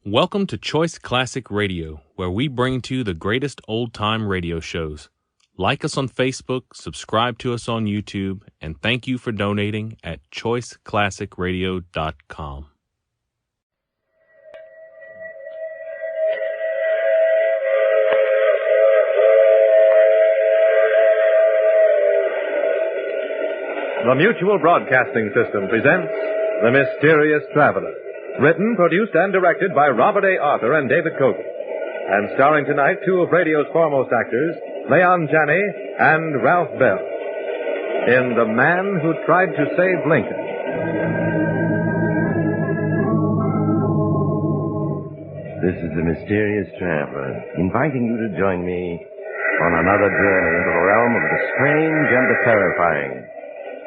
Welcome to Choice Classic Radio, where we bring to you the greatest old-time radio shows. Like us on Facebook, subscribe to us on YouTube, and thank you for donating at choiceclassicradio.com. The Mutual Broadcasting System presents The Mysterious Traveler. Written, produced, and directed by Robert A. Arthur and David Cogan. And starring tonight two of radio's foremost actors, Leon Janney and Ralph Bell. In The Man Who Tried to Save Lincoln. This is The Mysterious Traveler, inviting you to join me on another journey into the realm of the strange and the terrifying.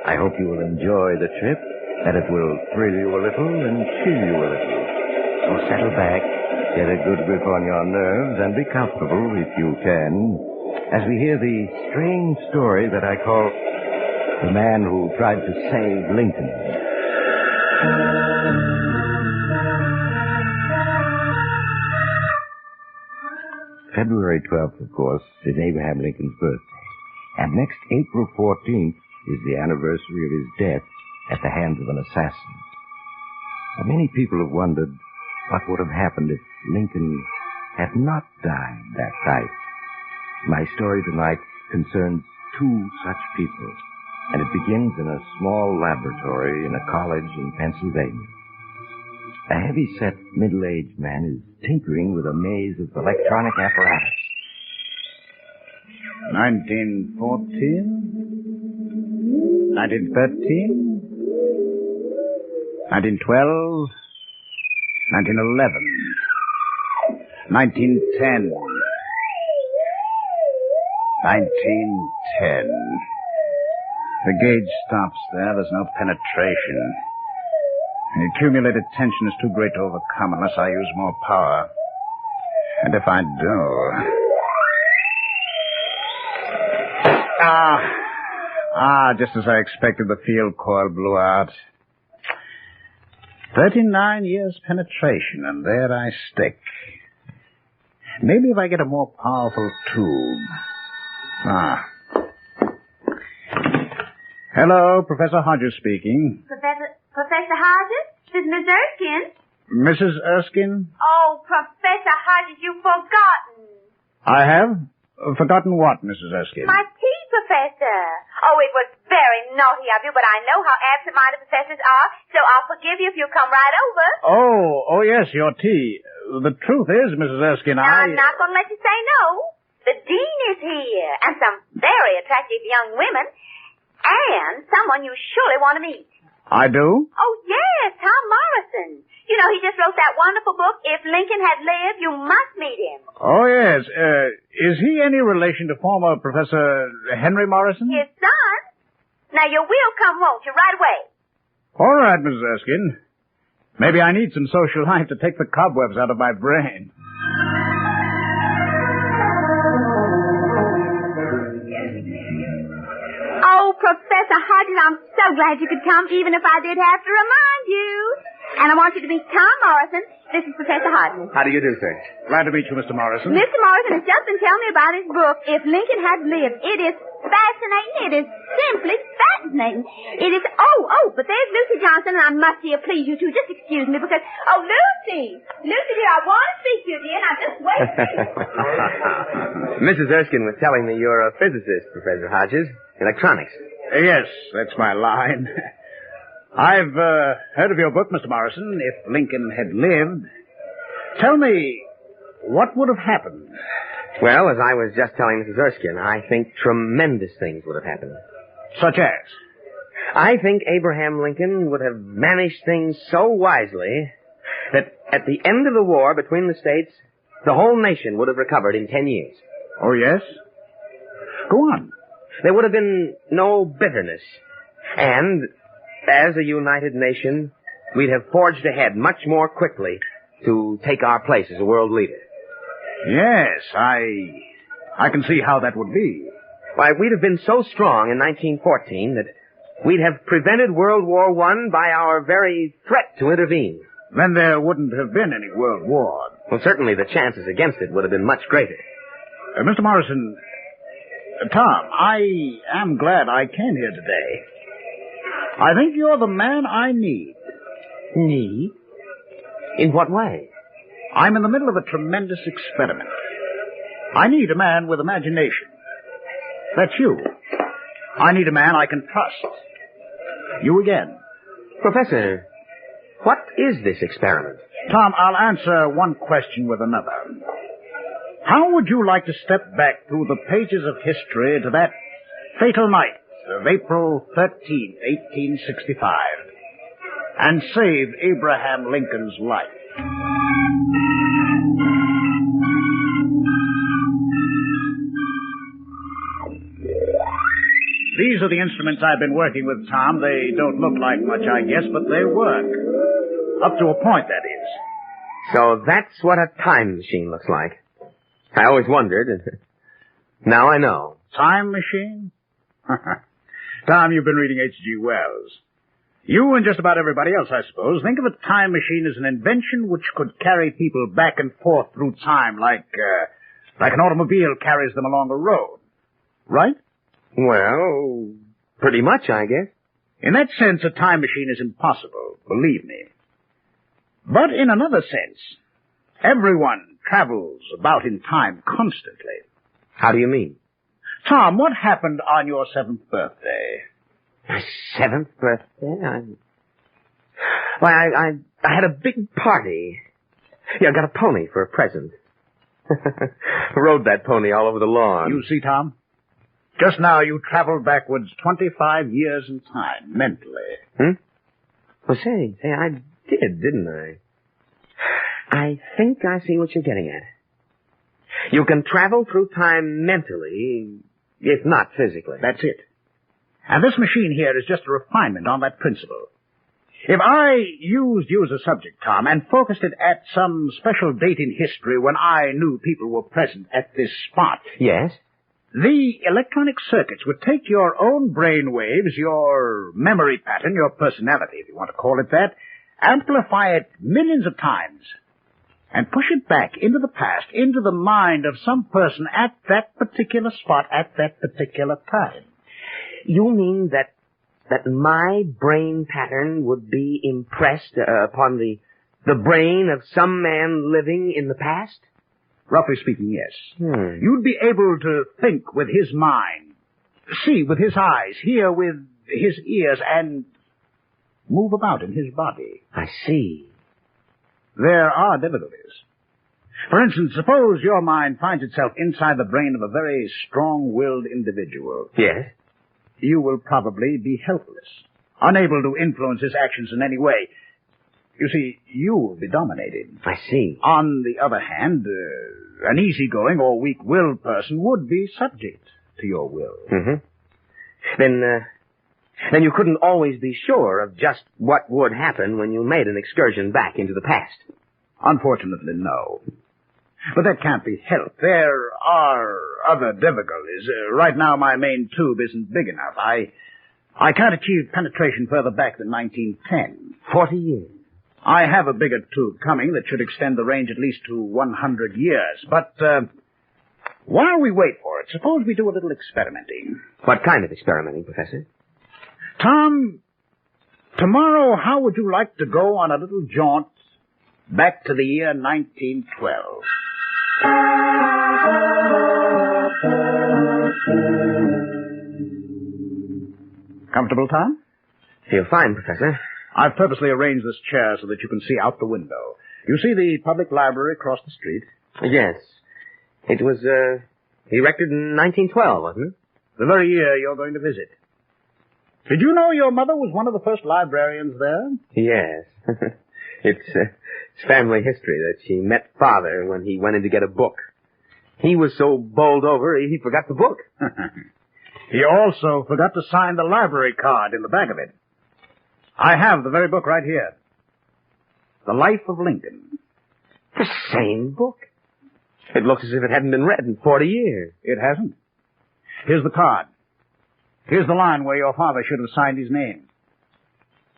I hope you will enjoy the trip, that it will thrill you a little and chill you a little. So settle back, get a good grip on your nerves, and be comfortable, if you can, as we hear the strange story that I call The Man Who Tried to Save Lincoln. February 12th, of course, is Abraham Lincoln's birthday. And next April 14th is the anniversary of his death at the hands of an assassin. But many people have wondered what would have happened if Lincoln had not died that night. My story tonight concerns two such people, and it begins in a small laboratory in a college in Pennsylvania. A heavy-set, middle-aged man is tinkering with a maze of electronic apparatus. 1914, 1913, 1912, 1911, 1910, 1910. The gauge stops there. There's no penetration. The accumulated tension is too great to overcome unless I use more power. And if I do... just as I expected, the field coil blew out. 39 years penetration, and there I stick. Maybe if I get a more powerful tube. Hello, Professor Hodges speaking. Professor Hodges? This is Miss Erskine. Mrs. Erskine? Oh, Professor Hodges, you've forgotten. I have? Forgotten what, Mrs. Erskine? My tea, Professor. Oh, it was very naughty of you, but I know how absent-minded professors are, so I'll forgive you if you'll come right over. Oh, yes, your tea. The truth is, Mrs. Erskine, I'm not going to let you say no. The dean is here, and some very attractive young women, and someone you surely want to meet. I do? Oh, yes, Tom Morrison. You know, he just wrote that wonderful book, If Lincoln Had Lived, You Must Meet Him. Oh, yes. Is he any relation to former Professor Henry Morrison? His son. Now, you will come, won't you, right away? All right, Mrs. Erskine. Maybe I need some social life to take the cobwebs out of my brain. Oh, Professor Hodges, I'm so glad you could come, even if I did have to remind you. And I want you to meet Tom Morrison. This is Professor Hodges. How do you do, sir? Glad to meet you, Mr. Morrison. Mr. Morrison has just been telling me about his book, If Lincoln Had Lived. It is fascinating. It is simply fascinating. It is... Oh, but there's Lucy Johnson, and I must see her, please, you two. Just excuse me, because... Oh, Lucy! Lucy, dear, I want to speak to you, dear. Now, just wait. Mrs. Erskine was telling me you're a physicist, Professor Hodges. Electronics. Yes, that's my line. I've heard of your book, Mr. Morrison, If Lincoln Had Lived. Tell me, what would have happened? Well, as I was just telling Mrs. Erskine, I think tremendous things would have happened. Such as? I think Abraham Lincoln would have managed things so wisely that at the end of the war between the states, the whole nation would have recovered in 10 years. Oh, yes? Go on. There would have been no bitterness. And as a united nation, we'd have forged ahead much more quickly to take our place as a world leader. Yes, I can see how that would be. Why, we'd have been so strong in 1914 that we'd have prevented World War I by our very threat to intervene. then there wouldn't have been any world war. Well, certainly the chances against it would have been much greater. Mr. Morrison, Tom, I am glad I came here today. I think you're the man I need. Need? In what way? I'm in the middle of a tremendous experiment. I need a man with imagination. That's you. I need a man I can trust. You again. Professor, what is this experiment? Tom, I'll answer one question with another. How would you like to step back through the pages of history to that fatal night of April 13th, 1865, and save Abraham Lincoln's life? These are the instruments I've been working with, Tom. They don't look like much, I guess, but they work. Up to a point, that is. So that's what a time machine looks like. I always wondered. Now I know. Time machine? Tom, you've been reading H.G. Wells. You and just about everybody else, I suppose, think of a time machine as an invention which could carry people back and forth through time like an automobile carries them along a road. Right? Well, pretty much, I guess. In that sense, a time machine is impossible, believe me. But in another sense, everyone travels about in time constantly. How do you mean? Tom, what happened on your 7th birthday? My 7th birthday? I had a big party. Yeah, I got a pony for a present. Rode that pony all over the lawn. You see, Tom? Just now you traveled backwards 25 years in time, mentally. Well, say, I did, didn't I? I think I see what you're getting at. You can travel through time mentally, if not physically. That's it. And this machine here is just a refinement on that principle. If I used you as a subject, Tom, and focused it at some special date in history when I knew people were present at this spot. Yes? The electronic circuits would take your own brain waves, your memory pattern, your personality, if you want to call it that, amplify it millions of times, and push it back into the past, into the mind of some person at that particular spot at that particular time. You mean that my brain pattern would be impressed upon the brain of some man living in the past? Roughly speaking, yes. You'd be able to think with his mind, see with his eyes, hear with his ears, and move about in his body. I see. There are difficulties. For instance, suppose your mind finds itself inside the brain of a very strong-willed individual. Yes? You will probably be helpless, unable to influence his actions in any way. You see, you will be dominated. I see. On the other hand, an easygoing or weak-willed person would be subject to your will. Then you couldn't always be sure of just what would happen when you made an excursion back into the past. Unfortunately, no. But that can't be helped. There are other difficulties. Right now, my main tube isn't big enough. I can't achieve penetration further back than 1910. 40 years. I have a bigger tube coming that should extend the range at least to 100 years. But while we wait for it, suppose we do a little experimenting. What kind of experimenting, Professor? Tom, tomorrow, how would you like to go on a little jaunt back to the year 1912? Comfortable, Tom? Feel fine, Professor. I've purposely arranged this chair so that you can see out the window. You see the public library across the street? Yes. It was, erected in 1912, wasn't it? The very year you're going to visit. Did you know your mother was one of the first librarians there? Yes. It's family history that she met Father when he went in to get a book. He was so bowled over, he forgot the book. He also forgot to sign the library card in the back of it. I have the very book right here. The Life of Lincoln. The same book? It looks as if it hadn't been read in 40 years. It hasn't. Here's the card. Here's the line where your father should have signed his name.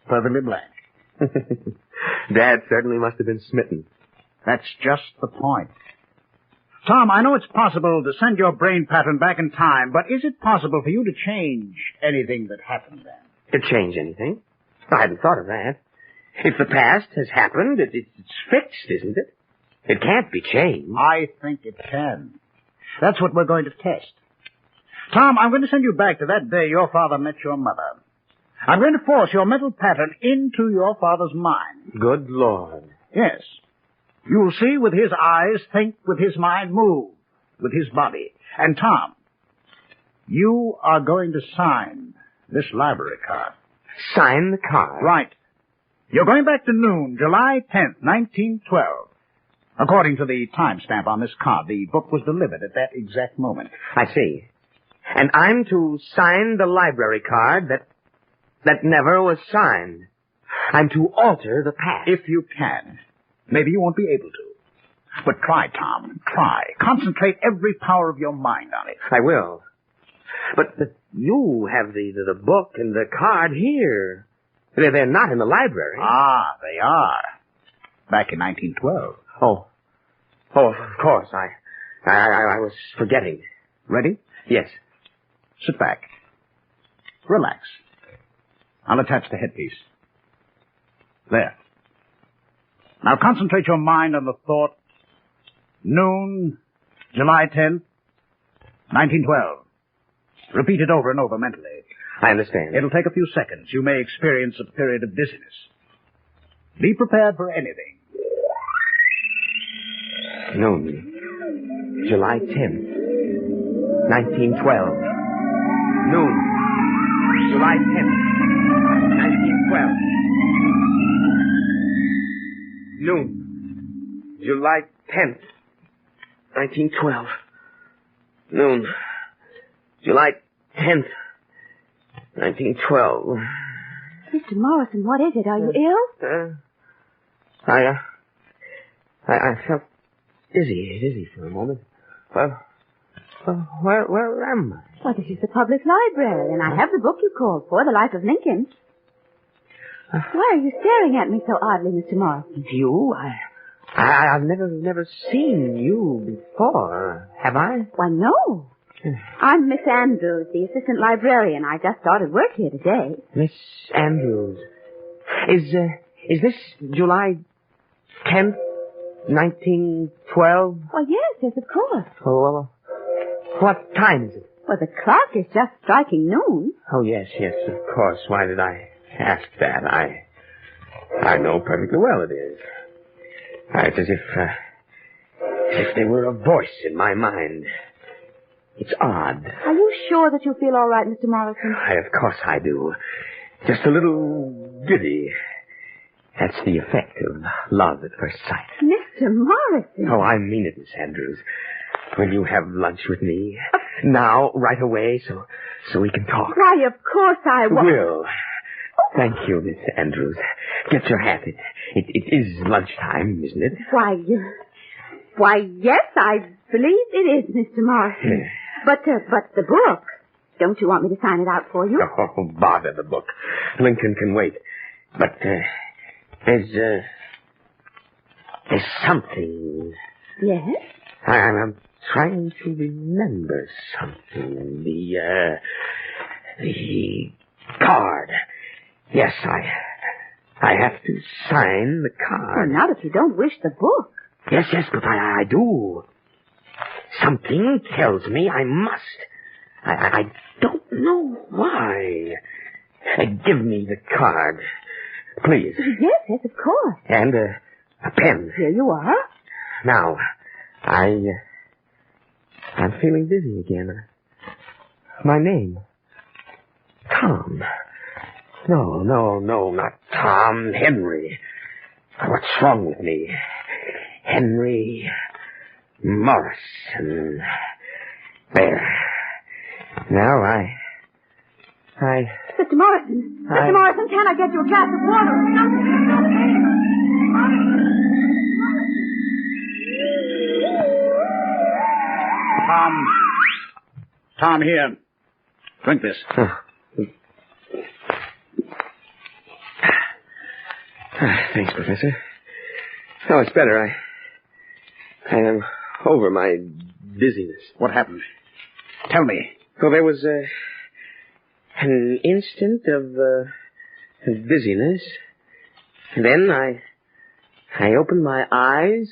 Perfectly blank. Dad certainly must have been smitten. That's just the point. Tom, I know it's possible to send your brain pattern back in time, but is it possible for you to change anything that happened then? To change anything? I hadn't thought of that. If the past has happened, it's fixed, isn't it? It can't be changed. I think it can. That's what we're going to test. Tom, I'm going to send you back to that day your father met your mother. I'm going to force your mental pattern into your father's mind. Good Lord. Yes. You'll see with his eyes, think with his mind, move with his body. And Tom, you are going to sign this library card. Sign the card? Right. You're going back to noon, July 10th, 1912. According to the timestamp on this card, the book was delivered at that exact moment. I see. And I'm to sign the library card that never was signed. I'm to alter the past. If you can. Maybe you won't be able to. But try, Tom. Try. Concentrate every power of your mind on it. I will. But you have the book and the card here. They're not in the library. Ah, they are. Back in 1912. Oh, of course. I was forgetting. Ready? Yes. Sit back. Relax. I'll attach the headpiece. There. Now concentrate your mind on the thought, noon, July 10th, 1912. Repeat it over and over mentally. I understand. It'll take a few seconds. You may experience a period of dizziness. Be prepared for anything. Noon, July 10th, 1912. Noon, July 10th, 1912. Noon, July 10th, 1912. Noon, July 10th, 1912. Mr. Morrison, what is it? Are you ill? I felt dizzy for a moment. Where am I? Well, this is the public library, and I have the book you called for, The Life of Lincoln. Why are you staring at me so oddly, Mr. Morrison? You? I've never seen you before, have I? Why, no. I'm Miss Andrews, the assistant librarian. I just started work here today. Miss Andrews. Is this July 10th, 1912? Well, yes, of course. Oh, well, what time is it? Well, the clock is just striking noon. Oh, yes, of course. Why did I ask that? I know perfectly well it is. It's as if there were a voice in my mind. It's odd. Are you sure that you feel all right, Mr. Morrison? Of course I do. Just a little giddy. That's the effect of love at first sight. Mr. Morrison. Oh, I mean it, Miss Andrews. Will you have lunch with me? Now, right away, so we can talk. Why, of course I will. Will. Thank you, Miss Andrews. Get your hat. It is lunchtime, isn't it? Why, yes, I believe it is, Mr. Morrison. Yeah. But the book, don't you want me to sign it out for you? Oh, bother the book. Lincoln can wait. But there's something. Yes? I'm trying to remember something. The card. Yes, I have to sign the card. Well, not if you don't wish the book. Yes, but I do. Something tells me I must. I don't know why. Give me the card, please. Yes, of course. And a pen. Here you are. Now, I'm feeling dizzy again. My name. Tom. No, not Tom. Henry. What's wrong with me? Henry Morrison. There. Now I... Mr. Morrison. Mr. Morrison, can I get you a glass of water or something? Tom, here. Drink this. Thanks, Professor. Oh, it's better. I am over my dizziness. What happened? Tell me. Well, there was an instant of dizziness. And then I opened my eyes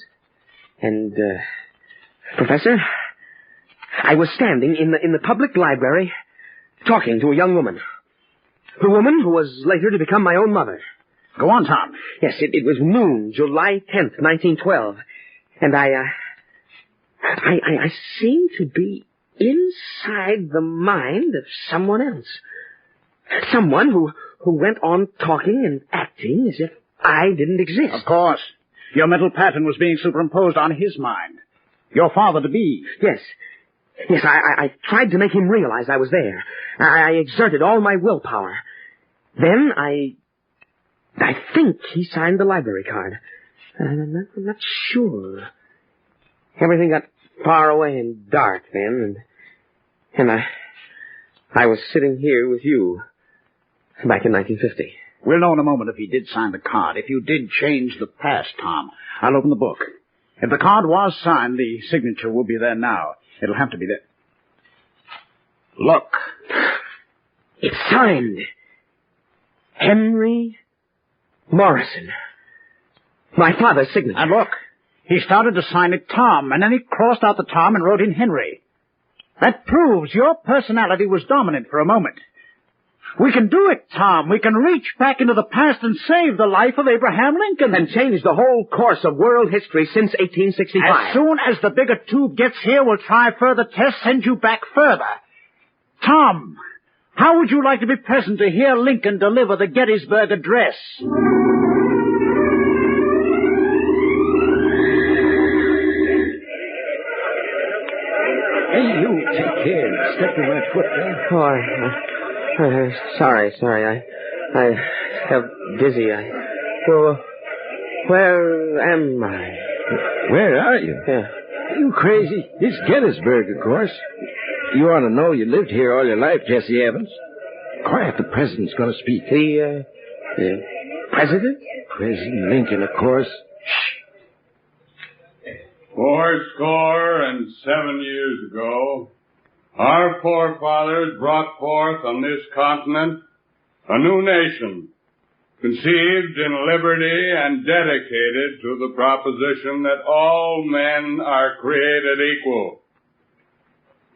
and, Professor, I was standing in the public library talking to a young woman. The woman who was later to become my own mother. Go on, Tom. Yes, it was noon, July 10th, 1912. And I seemed to be inside the mind of someone else. Someone who went on talking and acting as if I didn't exist. Of course. Your mental pattern was being superimposed on his mind. Your father-to-be. Yes. Yes, I tried to make him realize I was there. I exerted all my willpower. Then I think he signed the library card. I'm not sure. Everything got far away and dark then, and I was sitting here with you back in 1950. We'll know in a moment if he did sign the card. If you did change the past, Tom, I'll open the book. If the card was signed, the signature will be there now. It'll have to be there. Look. It's signed. Henry Morrison. My father's signature. And look, he started to sign it Tom, and then he crossed out the Tom and wrote in Henry. That proves your personality was dominant for a moment. We can do it, Tom. We can reach back into the past and save the life of Abraham Lincoln. And change the whole course of world history since 1865. As soon as the bigger tube gets here, we'll try further tests, send you back further. Tom, how would you like to be present to hear Lincoln deliver the Gettysburg Address? Hey, you, take care. Step on that foot there. Oh, sorry. I felt dizzy. Well, where am I? Where are you? Yeah. You crazy? It's Gettysburg, of course. You ought to know you lived here all your life, Jesse Evans. Quiet, the president's going to speak. The president? President Lincoln, of course. 87 years ago, our forefathers brought forth on this continent a new nation, conceived in liberty and dedicated to the proposition that all men are created equal.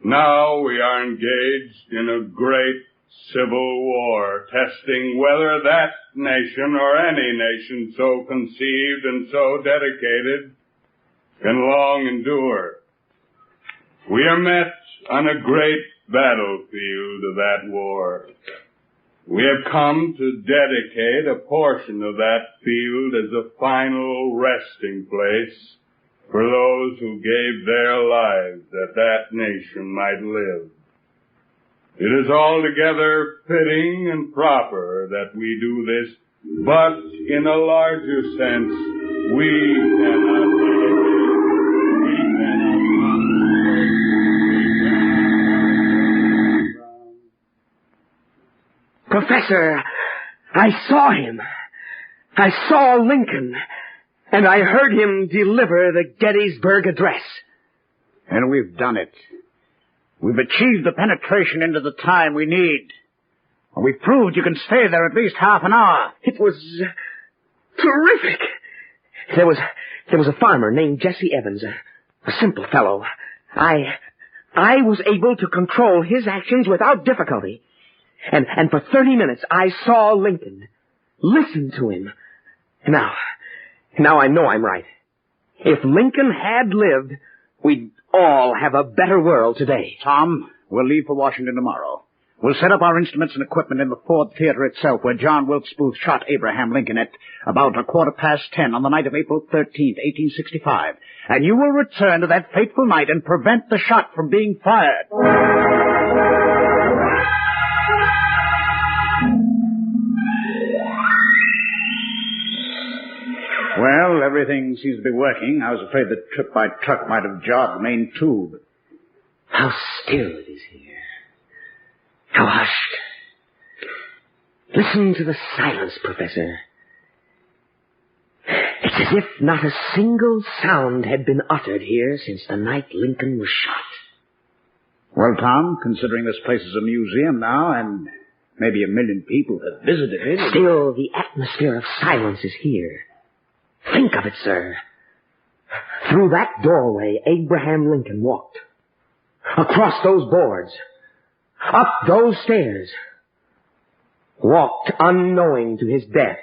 Now we are engaged in a great civil war, testing whether that nation or any nation so conceived and so dedicated can long endure. We are met on a great battlefield of that war. We have come to dedicate a portion of that field as a final resting place for those who gave their lives that that nation might live. It is altogether fitting and proper that we do this, but in a larger sense, we cannot Professor, I saw him. I saw Lincoln, and I heard him deliver the Gettysburg Address. And we've done it. We've achieved the penetration into the time we need. We've proved you can stay there at least half an hour. It was terrific. There was a farmer named Jesse Evans, a simple fellow. I was able to control his actions without difficulty. And for 30 minutes, I saw Lincoln, listened to him. Now I know I'm right. If Lincoln had lived, we'd all have a better world today. Tom, we'll leave for Washington tomorrow. We'll set up our instruments and equipment in the Ford Theater itself, where John Wilkes Booth shot Abraham Lincoln at about 10:15 on the night of April 13th, 1865. And you will return to that fateful night and prevent the shot from being fired. Well, everything seems to be working. I was afraid the trip by truck might have jarred the main tube. How still it is here. How hushed. Listen to the silence, Professor. as if not a single sound had been uttered here since the night Lincoln was shot. Well, Tom, considering this place is a museum now, and maybe 1 million people have visited it... Still, the atmosphere of silence is here. Think of it, sir. Through that doorway, Abraham Lincoln walked. Across those boards. Up those stairs. Walked unknowing to his death.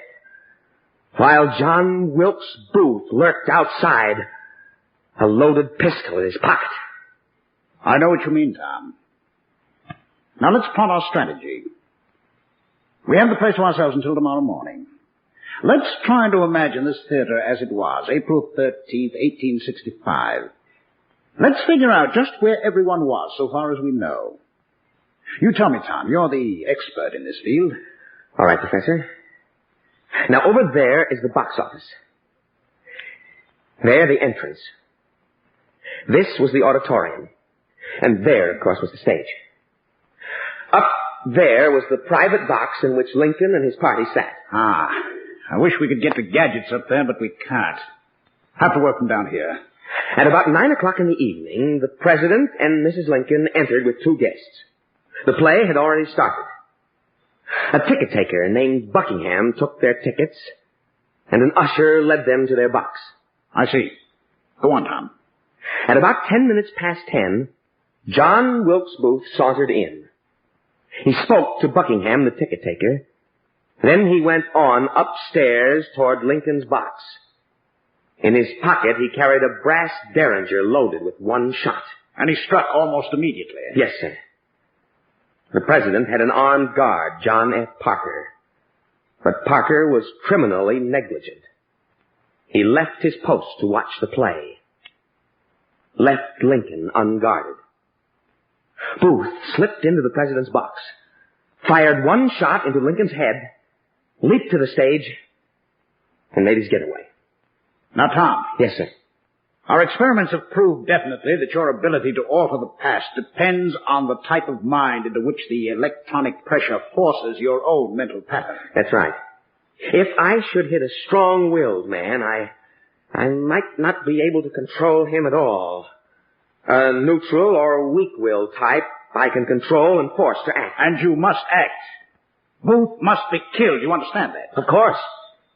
While John Wilkes Booth lurked outside, a loaded pistol in his pocket. I know what you mean, Tom. Now let's plot our strategy. We have the place to ourselves until tomorrow morning. Let's try to imagine this theater as it was, April 13th, 1865. Let's figure out just where everyone was, so far as we know. You tell me, Tom. You're the expert in this field. All right, Professor. Now, over there is the box office. There, the entrance. This was the auditorium. And there, of course, was the stage. Up there was the private box in which Lincoln and his party sat. Ah, I wish we could get the gadgets up there, but we can't. Have to work them down here. At about 9 o'clock in the evening, the President and Mrs. Lincoln entered with 2 guests. The play had already started. A ticket taker named Buckingham took their tickets, and an usher led them to their box. I see. Go on, Tom. At about 10 minutes past 10, John Wilkes Booth sauntered in. He spoke to Buckingham, the ticket taker. Then he went on upstairs toward Lincoln's box. In his pocket, he carried a brass derringer loaded with 1 shot. And he struck almost immediately. Yes, sir. The President had an armed guard, John F. Parker. But Parker was criminally negligent. He left his post to watch the play. Left Lincoln unguarded. Booth slipped into the President's box, fired 1 shot into Lincoln's head, leaped to the stage, and made his getaway. Now, Tom. Yes, sir. Our experiments have proved definitely that your ability to alter the past depends on the type of mind into which the electronic pressure forces your own mental pattern. That's right. If I should hit a strong-willed man, I might not be able to control him at all. A neutral or weak-willed type I can control and force to act. And you must act. Booth must be killed. You understand that? Of course.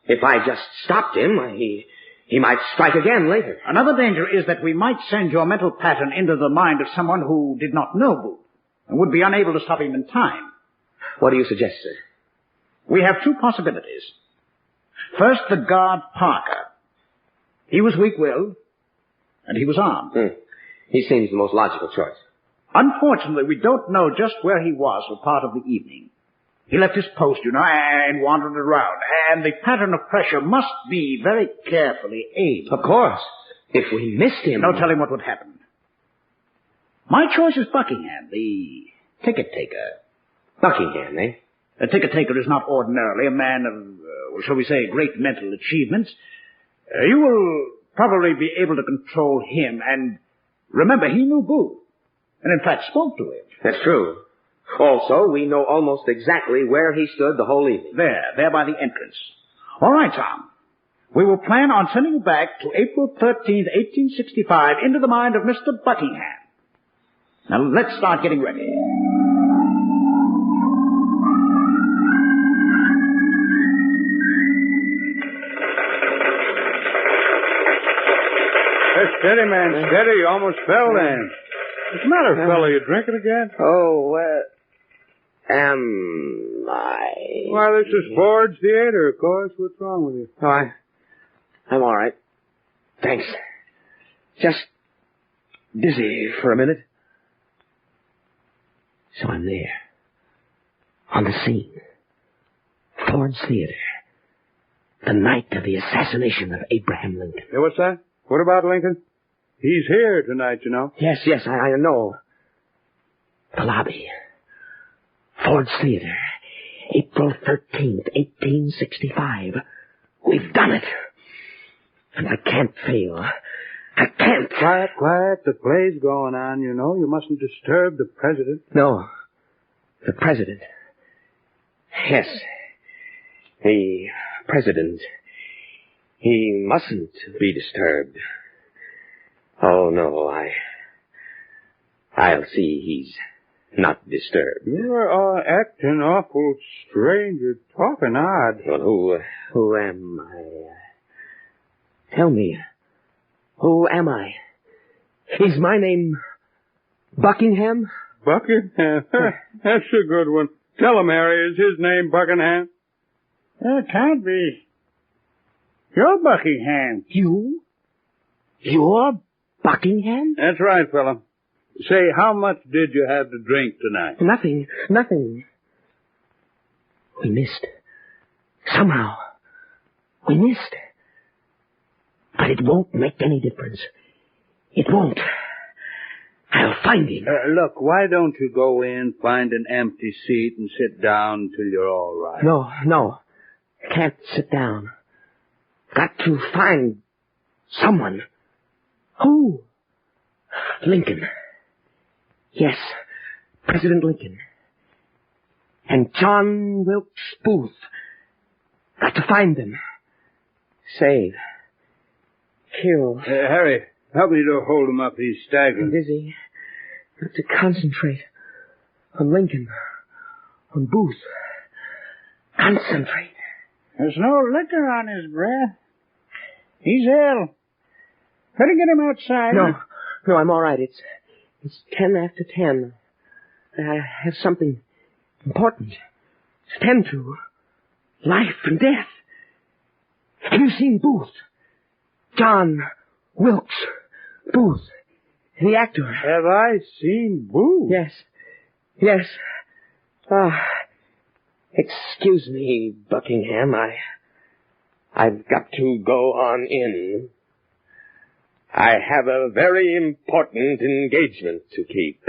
If I just stopped him, he might strike again later. Another danger is that we might send your mental pattern into the mind of someone who did not know Booth and would be unable to stop him in time. What do you suggest, sir? We have 2 possibilities. First, the guard Parker. He was weak-willed, and he was armed. He seems the most logical choice. Unfortunately, we don't know just where he was for part of the evening. He left his post, and wandered around. And the pattern of pressure must be very carefully aimed. Of course. If we missed him... No telling what would happen. My choice is Buckingham, the ticket taker. Buckingham, eh? A ticket taker is not ordinarily a man of, shall we say, great mental achievements. You will probably be able to control him, and remember, he knew Booth, and in fact spoke to him. That's true. Also, we know almost exactly where he stood the whole evening. There by the entrance. All right, Tom. We will plan on sending you back to April 13th, 1865, into the mind of Mr. Buckingham. Now, let's start getting ready. Steady, man, steady. You almost fell then. What's the matter, fella? You drinking again? Oh, am I? Why, this is Ford's Theater, of course. What's wrong with you? Oh, I'm all right. Thanks. Just dizzy for a minute. So I'm there. On the scene. Ford's Theater. The night of the assassination of Abraham Lincoln. Hey, what's that? What about Lincoln? He's here tonight, you know. Yes, I know. The lobby. Ford's Theater. April 13th, 1865. We've done it. And I can't fail. I can't. Quiet. The play's going on, you know. You mustn't disturb the president. No. The president. Yes. The president. He mustn't be disturbed. Oh, no, I'll see he's not disturbed. You're acting awful strange. You're talking odd. Well, who am I? Tell me, who am I? Is my name Buckingham? Buckingham? That's a good one. Tell him, Harry, is his name Buckingham? It can't be. You're Buckingham. You? You're Buckingham? That's right, fella. Say, how much did you have to drink tonight? Nothing. We missed. Somehow. We missed. But it won't make any difference. It won't. I'll find him. Look, why don't you go in, find an empty seat, and sit down till you're all right? No. Can't sit down. Got to find someone. Who? Lincoln. Yes, President Lincoln. And John Wilkes Booth. Got to find them. Save. Kill. Harry, help me to hold him up. He's staggering. I'm dizzy. Got to concentrate on Lincoln. On Booth. Concentrate. There's no liquor on his breath. He's ill. Better get him outside. No, I'm all right. It's 10 after 10. I have something important to tend to. Life and death. Have you seen Booth? John Wilkes Booth. The actor. Have I seen Booth? Yes. Excuse me, Buckingham. I've got to go on in. I have a very important engagement to keep.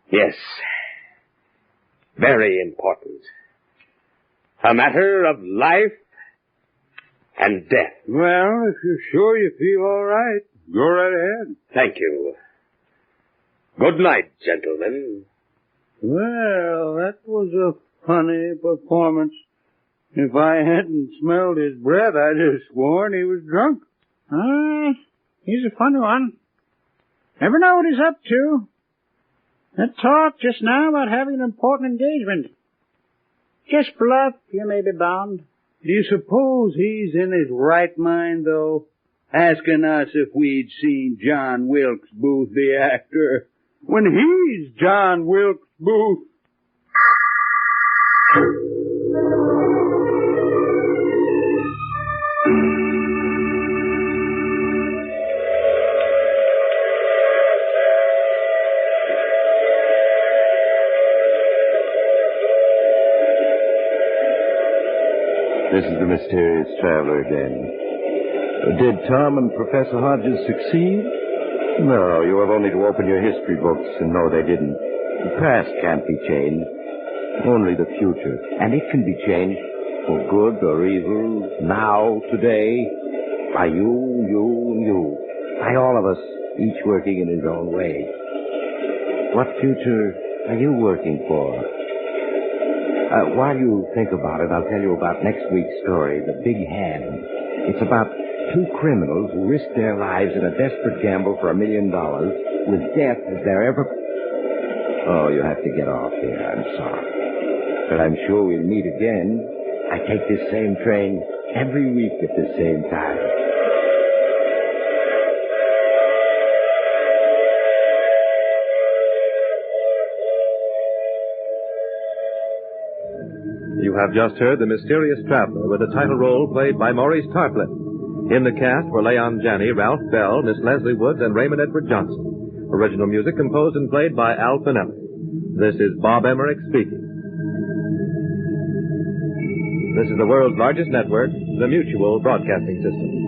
Yes. Very important. A matter of life and death. Well, if you're sure you feel all right, go right ahead. Thank you. Good night, gentlemen. Well, that was a funny performance. If I hadn't smelled his breath, I'd have sworn he was drunk. He's a funny one. Never know what he's up to. That talk just now about having an important engagement. Just bluff, you may be bound. Do you suppose he's in his right mind, though? Asking us if we'd seen John Wilkes Booth, the actor, when he's John Wilkes Booth. This is the mysterious traveler again. Did Tom and Professor Hodges succeed? No, you have only to open your history books and know they didn't. The past can't be changed, only the future. And it can be changed for good or evil, now, today, by you, and you. By all of us, each working in his own way. What future are you working for? While you think about it, I'll tell you about next week's story, The Big Hand. It's about two criminals who risked their lives in a desperate gamble for $1 million with death as their ever... Oh, you have to get off here. I'm sorry. But I'm sure we'll meet again. I take this same train every week at the same time. You have just heard The Mysterious Traveler with the title role played by Maurice Tarplin. In the cast were Leon Janney, Ralph Bell, Miss Leslie Woods, and Raymond Edward Johnson. Original music composed and played by Al Finelli. This is Bob Emmerich speaking. This is the world's largest network, the Mutual Broadcasting System.